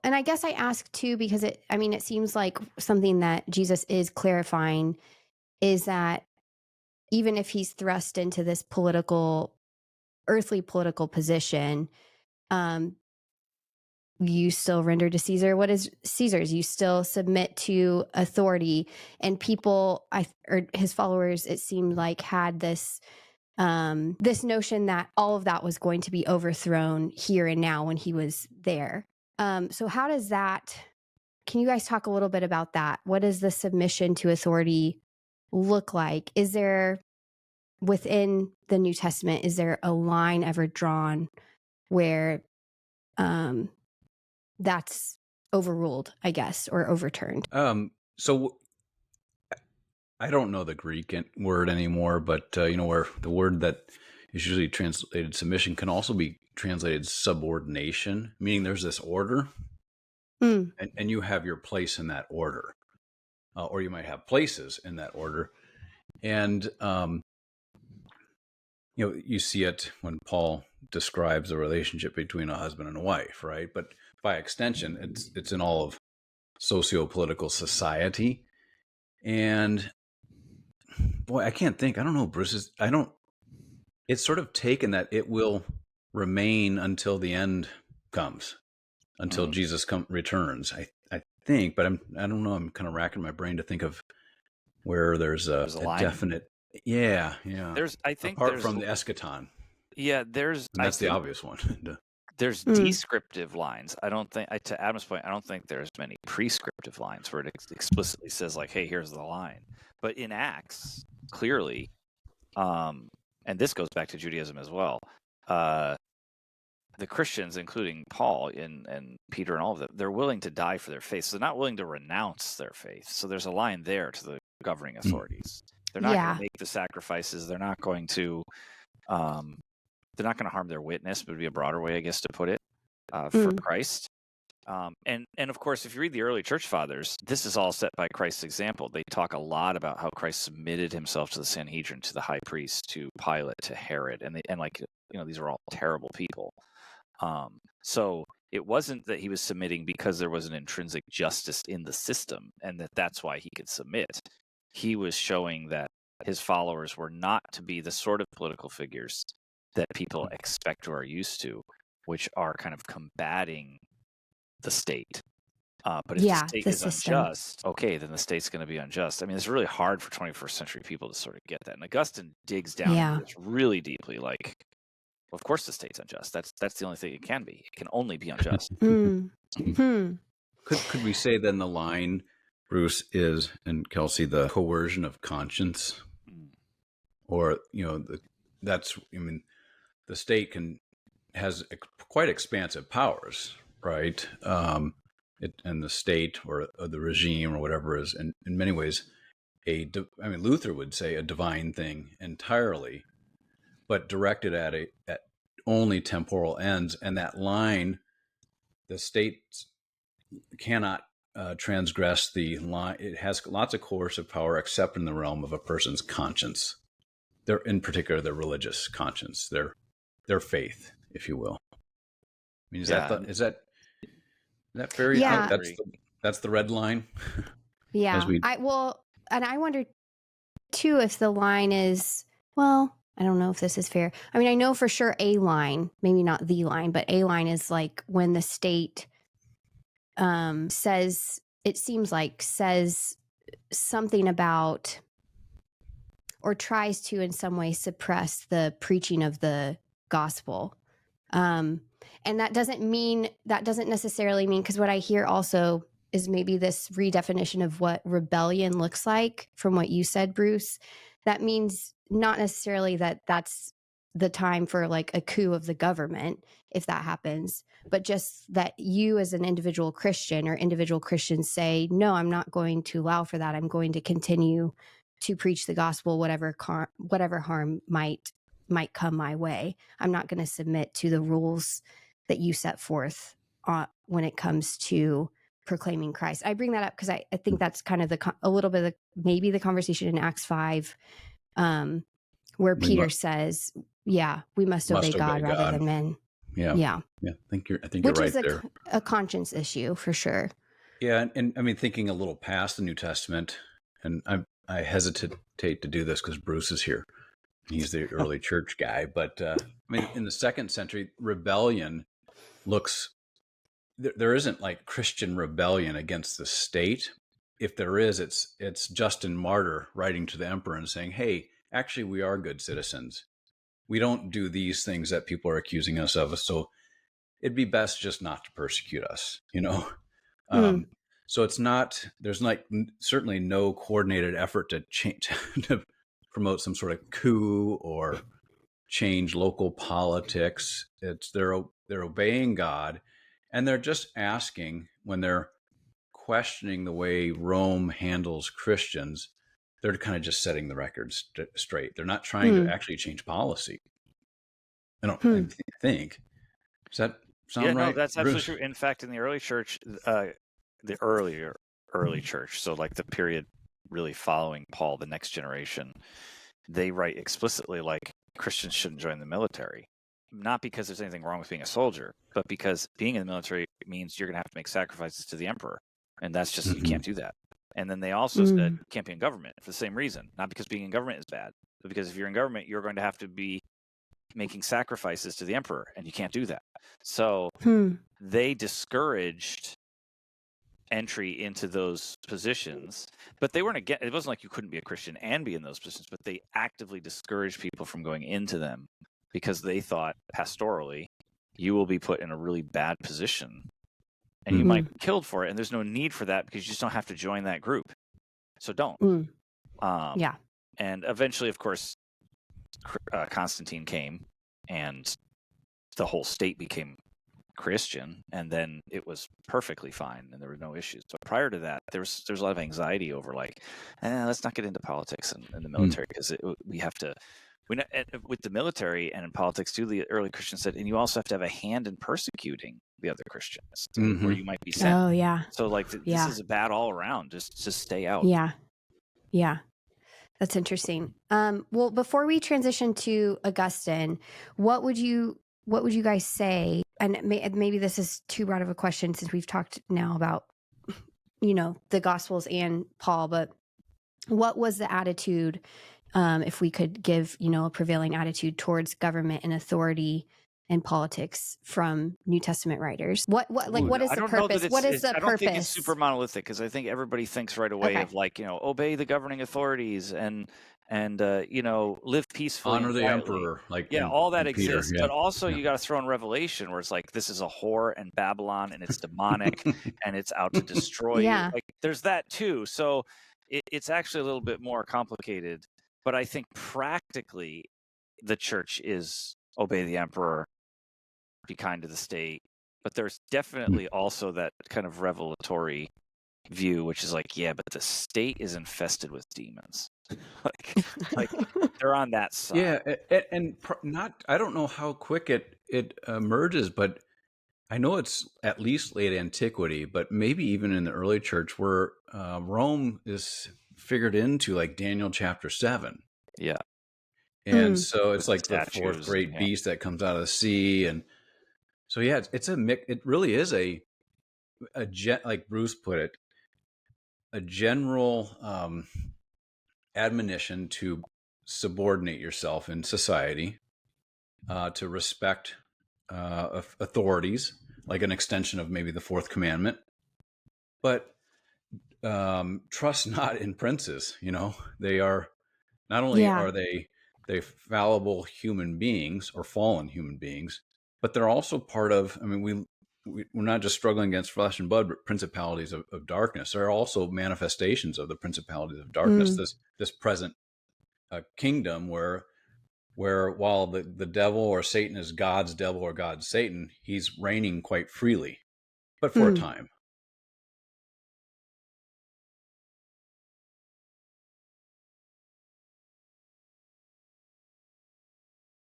And I guess I ask too, because it seems like something that Jesus is clarifying is that even if he's thrust into this earthly political position, um, you still render to Caesar what is Caesar's. You still submit to authority. And people, or his followers, it seemed like had this notion that all of that was going to be overthrown here and now when he was there. So how does that? Can you guys talk a little bit about that? What does the submission to authority look like? Is there, within the New Testament, is there a line ever drawn where that's overruled, I guess, or overturned? So I don't know the Greek word anymore, but where the word that is usually translated submission can also be translated subordination, meaning there's this order, and you have your place in that order, or you might have places in that order, and you see it when Paul describes the relationship between a husband and a wife, right? But by extension, it's in all of socio-political society. And boy, I can't think. I don't know, Bruce. It's sort of taken that it will remain until the end comes, until Jesus returns. I think, but I don't know. I'm kind of racking my brain to think of where there's a definite. Yeah. Apart from the eschaton. Yeah, that's the obvious one. There's descriptive lines. I don't think, to Adam's point, I don't think there's many prescriptive lines where it explicitly says like, hey, here's the line. But in Acts, clearly, and this goes back to Judaism as well, the Christians, including Paul and Peter and all of them, they're willing to die for their faith. So they're not willing to renounce their faith. So there's a line there to the governing authorities. They're not going to make the sacrifices. They're not going to harm their witness, but it would be a broader way, I guess, to put it, for Christ. And of course, if you read the early church fathers, this is all set by Christ's example. They talk a lot about how Christ submitted himself to the Sanhedrin, to the high priest, to Pilate, to Herod, and these are all terrible people. So it wasn't that he was submitting because there was an intrinsic justice in the system, and that's why he could submit. He was showing that his followers were not to be the sort of political figures that people expect or are used to, which are kind of combating the state. But if the state is unjust, okay, then the state's going to be unjust. I mean, it's really hard for 21st century people to sort of get that. And Augustine digs down into this really deeply, like, well, of course the state's unjust. That's the only thing it can be. It can only be unjust. Could we say then the line, Bruce, is, and Kelsey, the coercion of conscience? Or, the state has quite expansive powers, right? And the state or the regime or whatever is, in many ways, Luther would say a divine thing entirely, but directed at only temporal ends. And that line, the state cannot transgress the line. It has lots of coercive power, except in the realm of a person's conscience. In particular, their religious conscience, their faith, if you will. I mean, is that fair? Yeah, that's the red line. Yeah, and I wonder too if the line is, well, I don't know if this is fair. I mean, I know for sure a line, maybe not the line, but a line is like when the state says something about, or tries to in some way suppress the preaching of the gospel. And that doesn't necessarily mean, because what I hear also is maybe this redefinition of what rebellion looks like from what you said, Bruce. That means not necessarily that that's the time for like a coup of the government, if that happens, but just that you as an individual Christian or individual Christians say, no, I'm not going to allow for that. I'm going to continue to preach the gospel, whatever harm might come my way. I'm not going to submit to the rules that you set forth when it comes to proclaiming Christ. I bring that up because I think that's kind of a little bit of maybe the conversation in Acts 5, where Peter says, we must obey God rather than men. Yeah. Yeah. Yeah. I think you're Which right is there. a conscience issue for sure. Yeah. And I mean, thinking a little past the New Testament, and I hesitate to do this because Bruce is here. He's the early church guy. But I mean, in the second century, rebellion looks, there isn't like Christian rebellion against the state. If there is, it's Justin Martyr writing to the emperor and saying, "Hey, actually, we are good citizens. We don't do these things that people are accusing us of. So it'd be best just not to persecute us." Mm. So it's not. There's like certainly no coordinated effort to change to promote some sort of coup or change local politics. It's they're obeying God, and they're just asking when they're questioning the way Rome handles Christians, they're kind of just setting the records straight. They're not trying to Mm. actually change policy. I Hmm. think. Does that Yeah, sound no, right, that's absolutely Bruce? true. In fact, in the early church, the early church, so like the period really following Paul, the next generation, they write explicitly like Christians shouldn't join the military. Not because there's anything wrong with being a soldier, but because being in the military means you're going to have to make sacrifices to the emperor. And that's just, you can't do that. And then they also said you can't be in government for the same reason. Not because being in government is bad, but because if you're in government, you're going to have to be making sacrifices to the emperor, and you can't do that. So they discouraged entry into those positions, but they weren't again. It wasn't like you couldn't be a Christian and be in those positions, but they actively discouraged people from going into them because they thought pastorally, you will be put in a really bad position, and you might be killed for it. And there's no need for that because you just don't have to join that group. So don't. Yeah. And eventually, of course, Constantine came, and the whole state became Christian, and then it was perfectly fine, and there were no issues. But prior to that, there's a lot of anxiety over like, let's not get into politics and the military because we have to. With the military and in politics too, the early Christians said, and you also have to have a hand in persecuting the other Christians, where you might be sent. Oh yeah. So like this is a bad all around. Just stay out. Yeah. Yeah. That's interesting. Well, before we transition to Augustine, what would you guys say? And maybe this is too broad of a question since we've talked now about, the Gospels and Paul, but what was the attitude, if we could give, a prevailing attitude towards government and authority and politics from New Testament writers? What is the purpose? What is the purpose? I don't think it's super monolithic because I think everybody thinks right away of like, obey the governing authorities and live peacefully, honor the emperor, all that exists. Peter, but also you got to throw in Revelation where it's like this is a whore and Babylon and it's demonic and it's out to destroy you. Like there's that too. So it's actually a little bit more complicated. But I think practically the church is obey the emperor, be kind to the state. But there's definitely also that kind of revelatory view, which is like, but the state is infested with demons. like they're on that side. Yeah, and not. I don't know how quick it emerges, but I know it's at least late antiquity, but maybe even in the early church, where Rome is figured into like Daniel chapter 7. Yeah, and so it's like the statues fourth great beast that comes out of the sea, and so it's a mix. It really is like Bruce put it, a general admonition to subordinate yourself in society, to respect authorities, like an extension of maybe the fourth commandment, but trust not in princes. They are not only are they fallible human beings or fallen human beings, but they're also part of. I mean, we're not just struggling against flesh and blood, but principalities of darkness. There are also manifestations of the principalities of darkness. This present kingdom where while the devil or Satan is God's devil or God's Satan, he's reigning quite freely, but for a time.